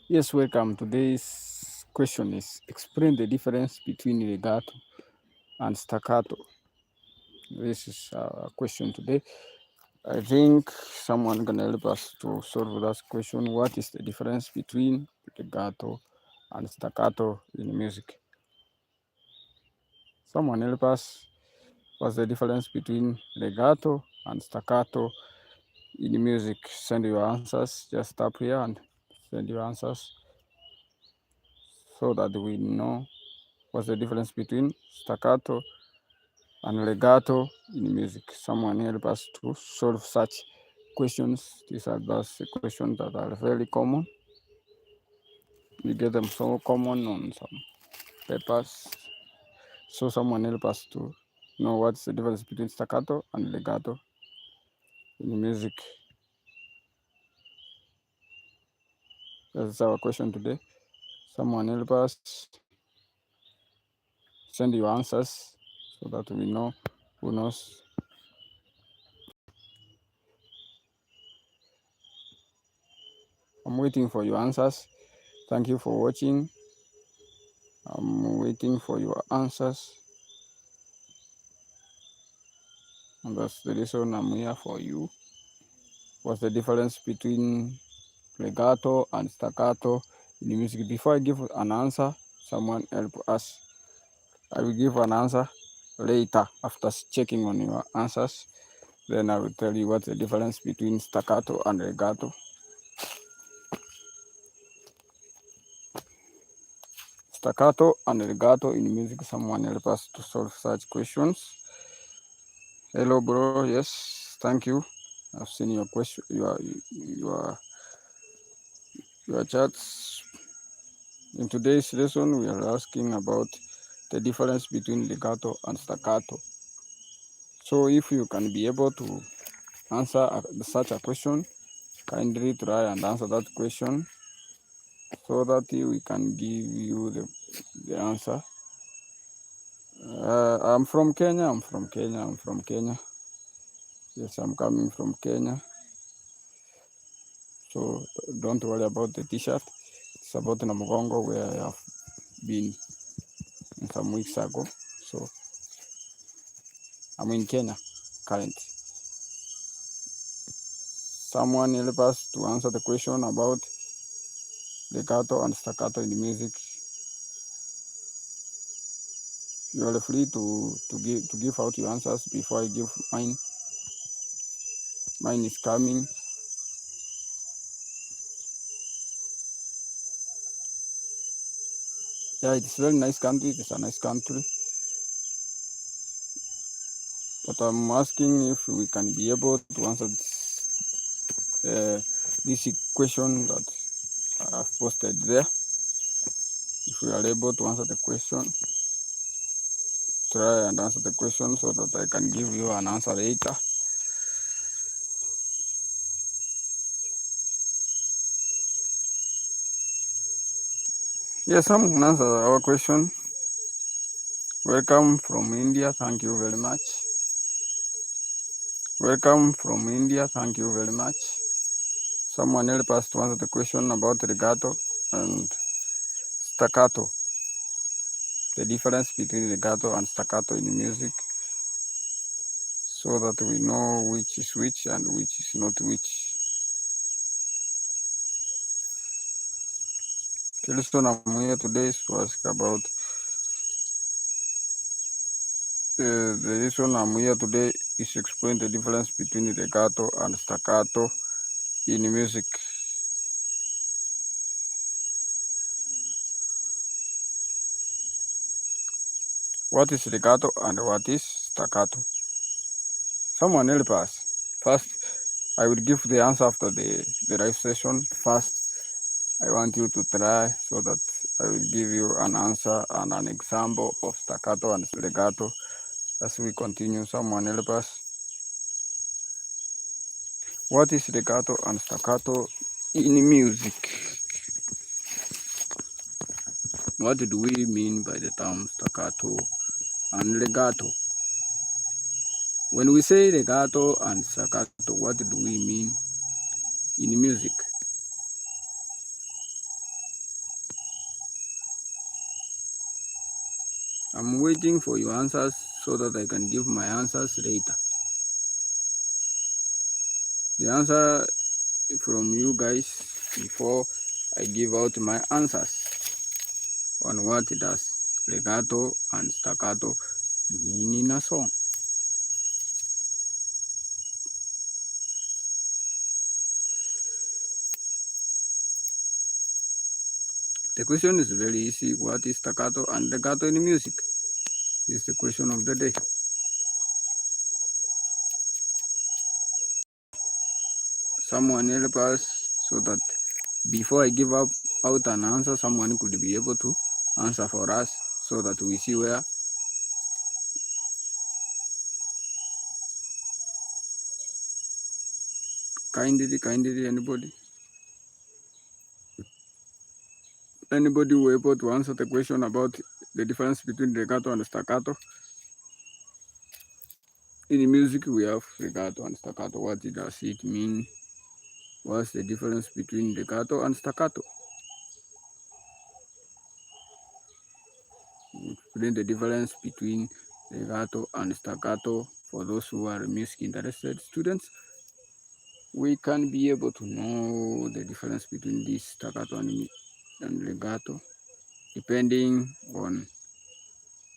Yes, welcome. Today's question is explain the difference between legato and staccato. This is our question today. I think someone can help us to solve that question. What is the difference between legato and staccato in music? Someone help us. What's the difference between legato and staccato in music? Send your answers. Just tap here and send your answers so that we know what's the difference between staccato and legato in music. Someone help us to solve such questions. These are those questions that are very common. We get them so common on some papers. So someone help us to know what's the difference between staccato and legato in music. That's our question today. Someone help us. Send your answers so that we know who knows. I'm waiting for your answers. Thank you for watching. I'm waiting for your answers. And that's the reason I'm here for you. What's the difference between legato and staccato in the music? Before I give an answer, someone help us. I will give an answer later after checking on your answers. Then I will tell you what's the difference between staccato and legato. Staccato and legato in music. Someone help us to solve such questions. Hello, bro. Yes, thank you. I've seen your question, your chats. In today's lesson, we are asking about the difference between legato and staccato. So if you can be able to answer such a question, kindly try and answer that question so that we can give you the answer. I'm from Kenya. I'm from Kenya. Yes, I'm coming from Kenya. So don't worry about the t-shirt. It's about Namugongo where I have been some weeks ago. So I'm in Kenya currently. Someone help us to answer the question about legato and staccato in the music. You are free to give out your answers before I give mine. Mine is coming. Yeah, it's a very nice country. It's a nice country. But I'm asking if we can be able to answer this question that I've posted there. If we are able to answer the question, try and answer the question so that I can give you an answer later. Yes, someone answer our question. Welcome from India. Thank you very much. Welcome from India. Thank you very much. Someone help us to answer the question about legato and staccato. The difference between legato and staccato in music, so that we know which is which and which is not which. Kelson, I'm here today to ask about the reason I'm here today is to explain the difference between legato and staccato in music. What is legato and what is staccato? Someone help us. First, I will give the answer after the live session. First, I want you to try so that I will give you an answer and an example of staccato and legato as we continue. Someone help us. What is legato and staccato in music? What do we mean by the term staccato and legato? When we say legato and staccato, what do we mean in music? I'm waiting for your answers so that I can give my answers later. The answer from you guys before I give out my answers on what does legato and staccato mean in a song. The question is very easy. What is staccato and legato in music? Is the question of the day. Someone help us so that before I give up out an answer, someone could be able to answer for us so that we see where. Kindly, anybody who able to answer the question about the difference between legato and staccato? In music, we have legato and staccato. What does it mean? What's the difference between legato and staccato? Explain the difference between legato and staccato for those who are music interested students. We can be able to know the difference between this staccato and legato depending on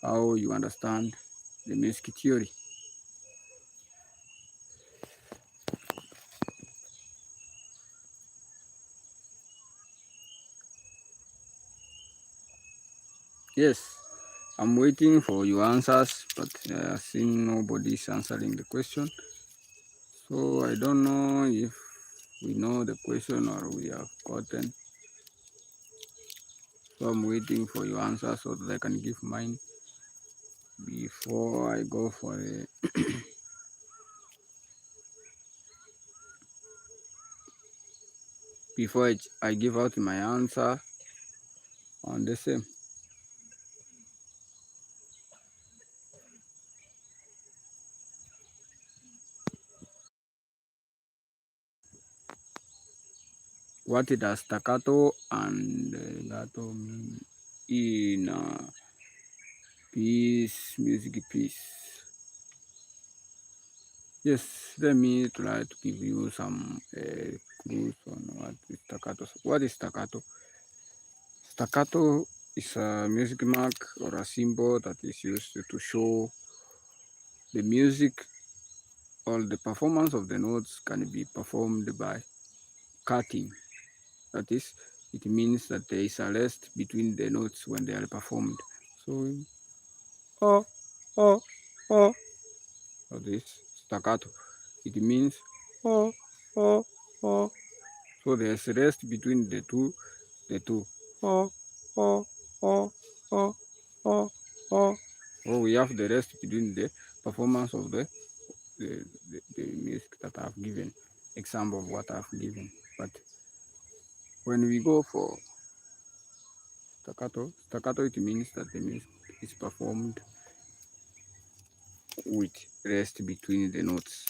how you understand the music theory. Yes, I'm waiting for your answers, but I see nobody's answering the question. So I don't know if we know the question or we have gotten. So I'm waiting for your answer so that I can give mine before I go for it. Before I give out my answer on the same. What does staccato and legato mean in music piece? Yes, let me try to give you some clues on what is staccato. What is staccato? Staccato is a music mark or a symbol that is used to show the music or the performance of the notes can be performed by cutting. That is, it means that there is a rest between the notes when they are performed. So, oh, oh, oh, that is staccato. It means oh, oh, oh. So there's rest between the two. Oh, oh, oh, oh, oh, oh. So we have the rest between the performance of the music that I've given, example of what I've given. But when we go for staccato, it means that the music is performed with rest between the notes.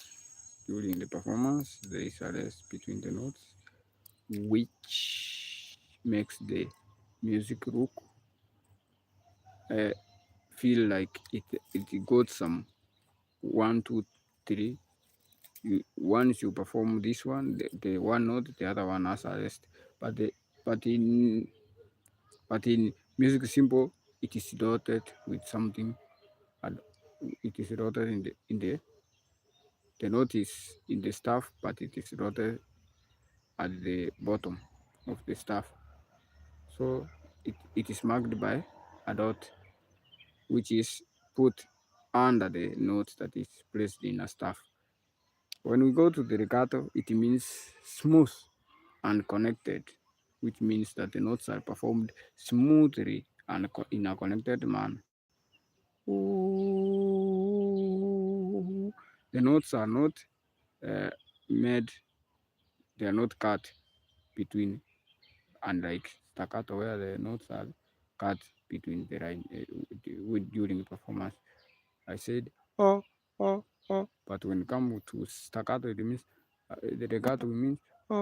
During the performance, there is a rest between the notes, which makes the music look uh, feel like it got some 1, 2, 3. Once you perform this one, the one note, the other one has a rest. But the but in but in music simple, it is dotted with something, and it is dotted the note is in the staff, but it is dotted at the bottom of the staff. So it is marked by a dot, which is put under the note that is placed in a staff. When we go to the legato, it means smooth and connected, which means that the notes are performed smoothly and in a connected manner. The notes are not uh, made, they are not cut between, unlike staccato, where the notes are cut between the line during the performance. I said, oh, oh, oh, but when it comes to staccato, it means the legato means, oh.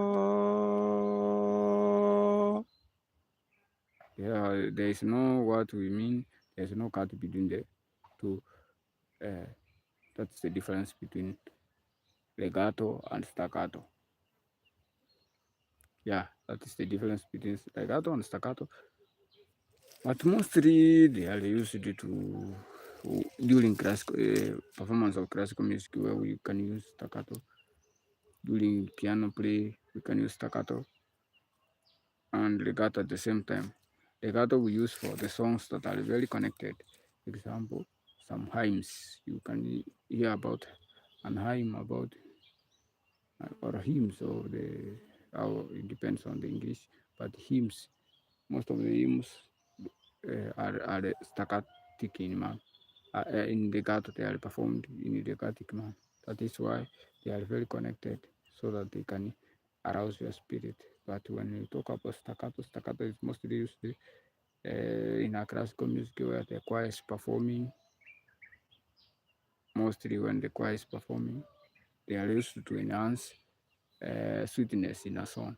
Yeah, there is no what we mean, there's no cut between the two. Uh, that's the difference between legato and staccato. Yeah, that is the difference between legato and staccato. But mostly they are used to during classical performance of classical music, where we can use staccato. During piano play, we can use staccato and legato at the same time. Legato we use for the songs that are very connected. Example, some hymns. You can hear about an hymn about or hymns or the how it depends on the English, but hymns. Most of the hymns are staccatic in man. In legato, they are performed in legatic man. That is why they are very connected, so that they can arouse your spirit. But when you talk about staccato, staccato is mostly used in a classical music where the choir is performing. Mostly when the choir is performing, they are used to enhance sweetness in a song.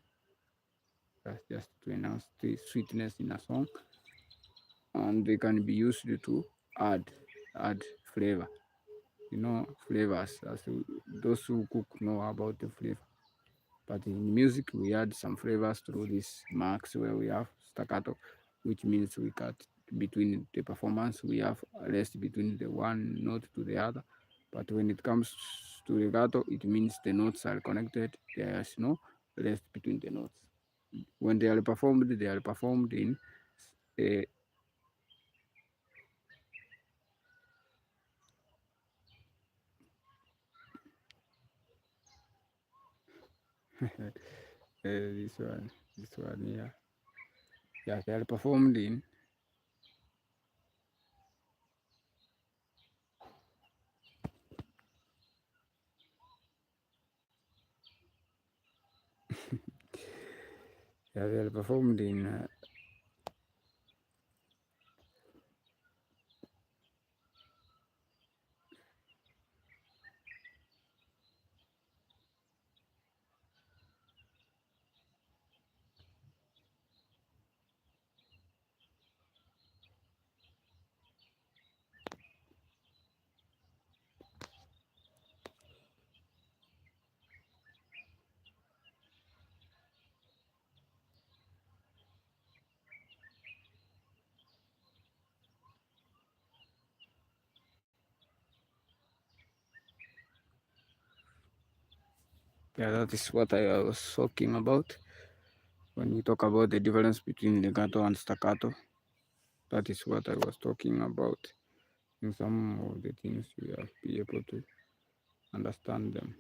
That's just to enhance the sweetness in a song, and they can be used to add flavor. You know, flavors. Those who cook know about the flavor. But in music, we add some flavors through these marks where we have staccato, which means we cut between the performance. We have a rest between the one note to the other. But when it comes to legato, it means the notes are connected. There is no rest between the notes. When they are performed in a this one, yeah. Yeah, they are performed in yeah, they are performed in yeah, that is what I was talking about when we talk about the difference between legato and staccato. That is what I was talking about. In some of the things we have be able to understand them.